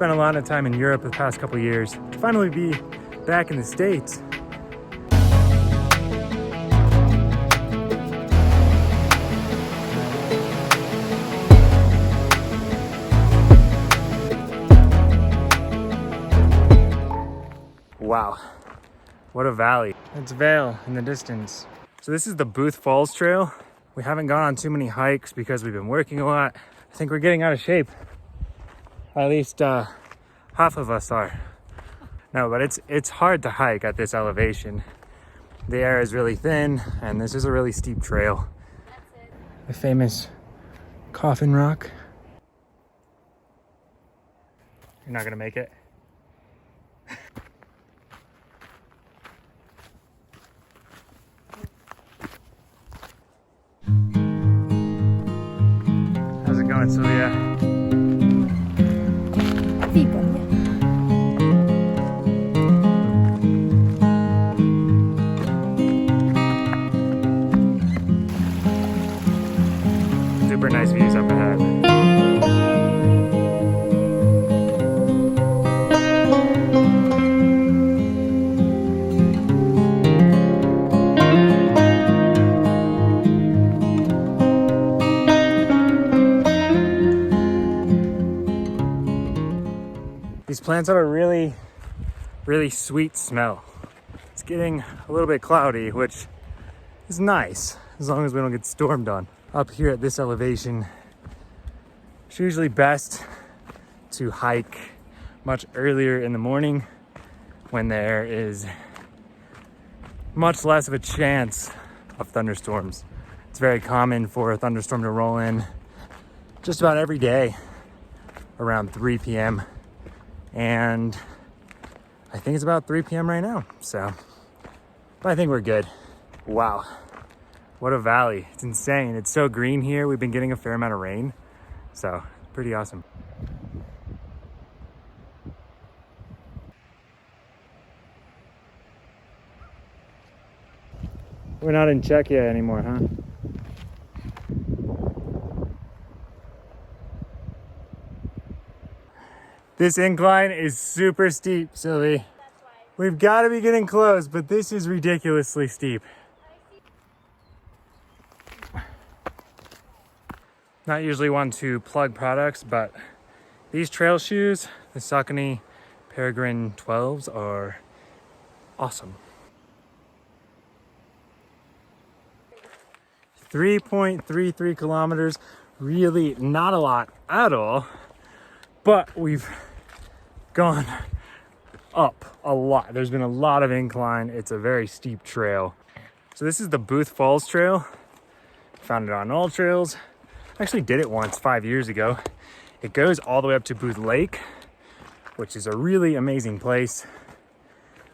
spent a lot of time in Europe the past couple years. To finally be back in the States. Wow, what a valley. It's Vale in the distance. So this is the Booth Falls Trail. We haven't gone on too many hikes because we've been working a lot. I think we're getting out of shape. At least half of us are. No, but it's hard to hike at this elevation. The air is really thin and this is a really steep trail. The famous Coffin Rock. You're not gonna make it. How's it going, Sylvia? Super nice views up ahead. These plants have a really, really sweet smell. It's getting a little bit cloudy, which is nice, as long as we don't get stormed on. Up here at this elevation, it's usually best to hike much earlier in the morning when there is much less of a chance of thunderstorms. It's very common for a thunderstorm to roll in just about every day around 3 p.m. And I think it's about 3 p.m. right now, so, but I think we're good. Wow, what a valley. It's insane. It's so green here. We've been getting a fair amount of rain, so pretty awesome. We're not in Czechia anymore, huh? This incline is super steep, Sylvie. We've got to be getting close, but this is ridiculously steep. Not usually one to plug products, but these trail shoes, the Saucony Peregrine 12s, are awesome. 3.33 kilometers, really not a lot at all, but we've gone up a lot. There's been a lot of incline. It's a very steep trail. So this is the Booth Falls Trail. Found it on All Trails. Actually did it once 5 years ago. It goes all the way up to Booth Lake, which is a really amazing place.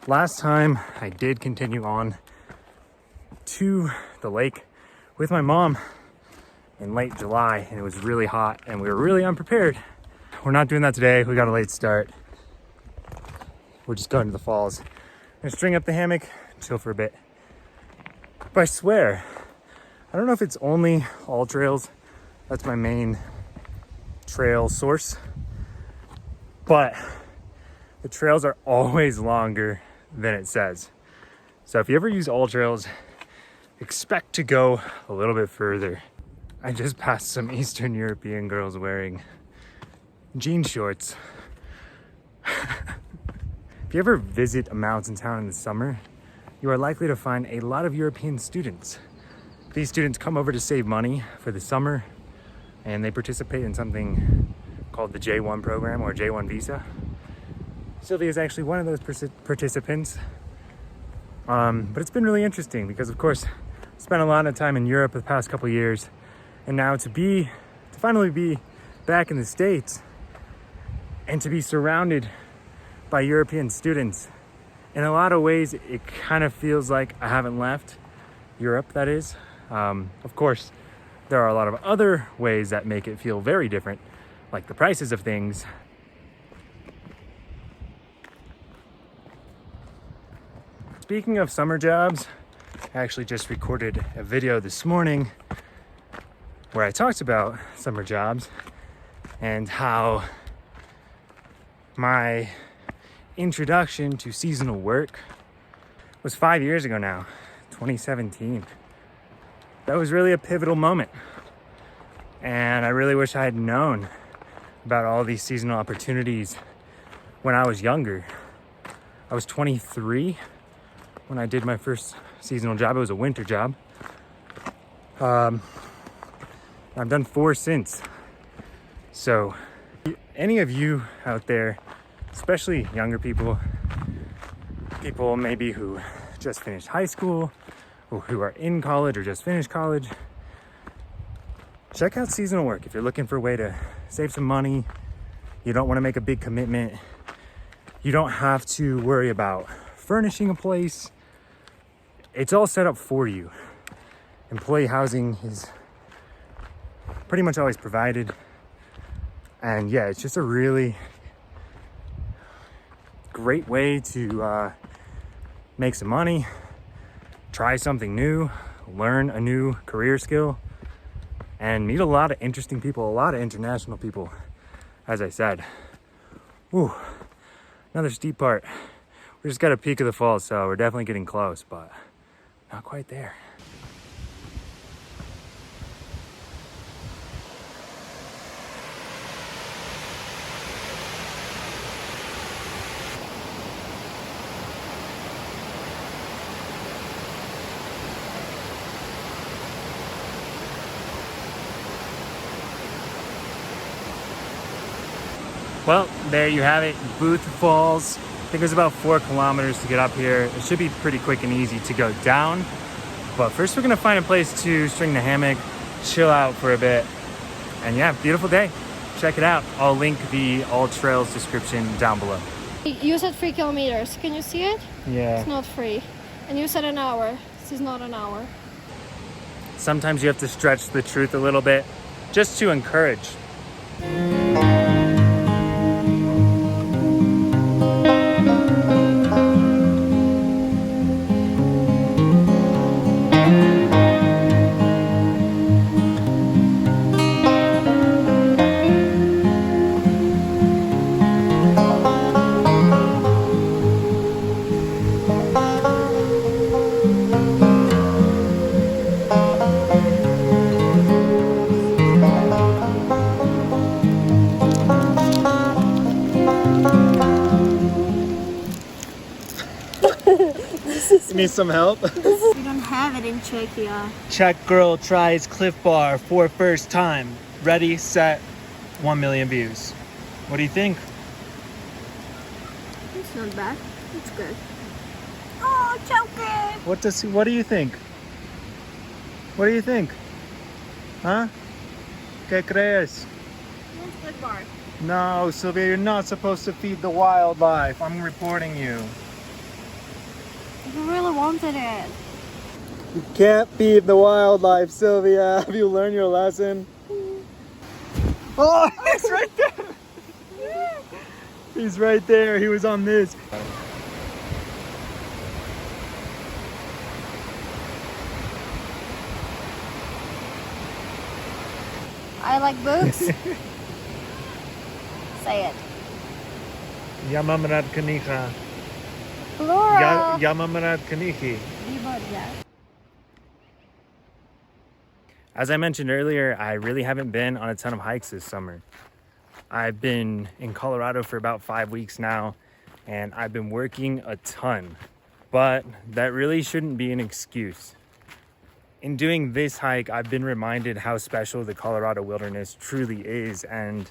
Last time I did continue on to the lake with my mom in late July, and it was really hot and we were really unprepared. We're not doing that today. We got a late start. We're just going to the falls. I'm gonna string up the hammock, chill for a bit. But I swear, I don't know if it's only All Trails. That's my main trail source. But the trails are always longer than it says. So if you ever use All Trails, expect to go a little bit further. I just passed some Eastern European girls wearing jean shorts. If you ever visit a mountain town in the summer, you are likely to find a lot of European students. These students come over to save money for the summer, and they participate in something called the J1 program or J1 visa. Sylvia is actually one of those participants. But it's been really interesting because, of course, I spent a lot of time in Europe the past couple years, and now to finally be back in the States and to be surrounded by European students. In a lot of ways, it kind of feels like I haven't left Europe, that is. Of course, there are a lot of other ways that make it feel very different, like the prices of things. Speaking of summer jobs, I actually just recorded a video this morning where I talked about summer jobs and how my introduction to seasonal work was 5 years ago now, 2017. That was really a pivotal moment. And I really wish I had known about all these seasonal opportunities when I was younger. I was 23 when I did my first seasonal job. It was a winter job. I've done 4 since. So any of you out there, especially younger people maybe who just finished high school or who are in college or just finished college, check out seasonal work. If you're looking for a way to save some money, you don't want to make a big commitment, you don't have to worry about furnishing a place. It's all set up for you. Employee housing is pretty much always provided. And yeah, it's just a really great way to make some money, try something new, learn a new career skill, and meet a lot of interesting people, a lot of international people, as I said. Ooh, another steep part. We just got a peak of the falls, so we're definitely getting close, but not quite there. Well, there you have it, Booth Falls. I think it was about 4 kilometers to get up here. It should be pretty quick and easy to go down. But first we're gonna find a place to string the hammock, chill out for a bit. And yeah, beautiful day. Check it out. I'll link the all trails description down below. You said 3 kilometers. Can you see it? Yeah. It's not 3. And you said an hour. This is not an hour. Sometimes you have to stretch the truth a little bit just to encourage. You need some help? We don't have it in Czechia. Czech girl tries Cliff Bar for first time. Ready, set, 1 million views. What do you think? It's not bad. It's good. Oh, choking! What do you think? What do you think? Huh? ¿Qué crees? It's Cliff Bar. No, Sylvia, you're not supposed to feed the wildlife. I'm reporting you. You really wanted it. You can't feed the wildlife, Sylvia. Have you learned your lesson? Oh, he's right there. He's right there. He was on this. I like books. Say it. Yamamrad Kanika. Plural. Yamamrad Kaniki. As I mentioned earlier, I really haven't been on a ton of hikes this summer. I've been in Colorado for about 5 weeks now, and I've been working a ton, but that really shouldn't be an excuse. In doing this hike, I've been reminded how special the Colorado wilderness truly is, and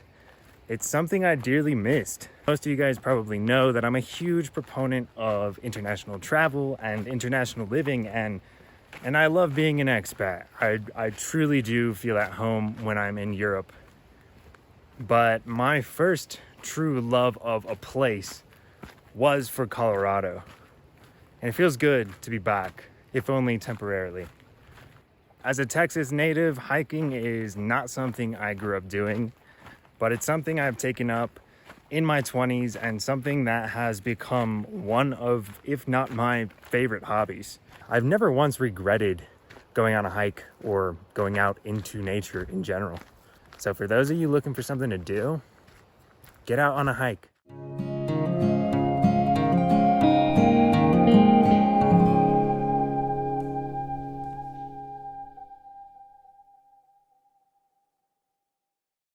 it's something I dearly missed. Most of you guys probably know that I'm a huge proponent of international travel and international living, and I love being an expat. I truly do feel at home when I'm in Europe. But my first true love of a place was for Colorado. And it feels good to be back, if only temporarily. As a Texas native, hiking is not something I grew up doing, but it's something I've taken up in my 20s and something that has become one of, if not my favorite hobbies. I've never once regretted going on a hike or going out into nature in general. So for those of you looking for something to do, get out on a hike.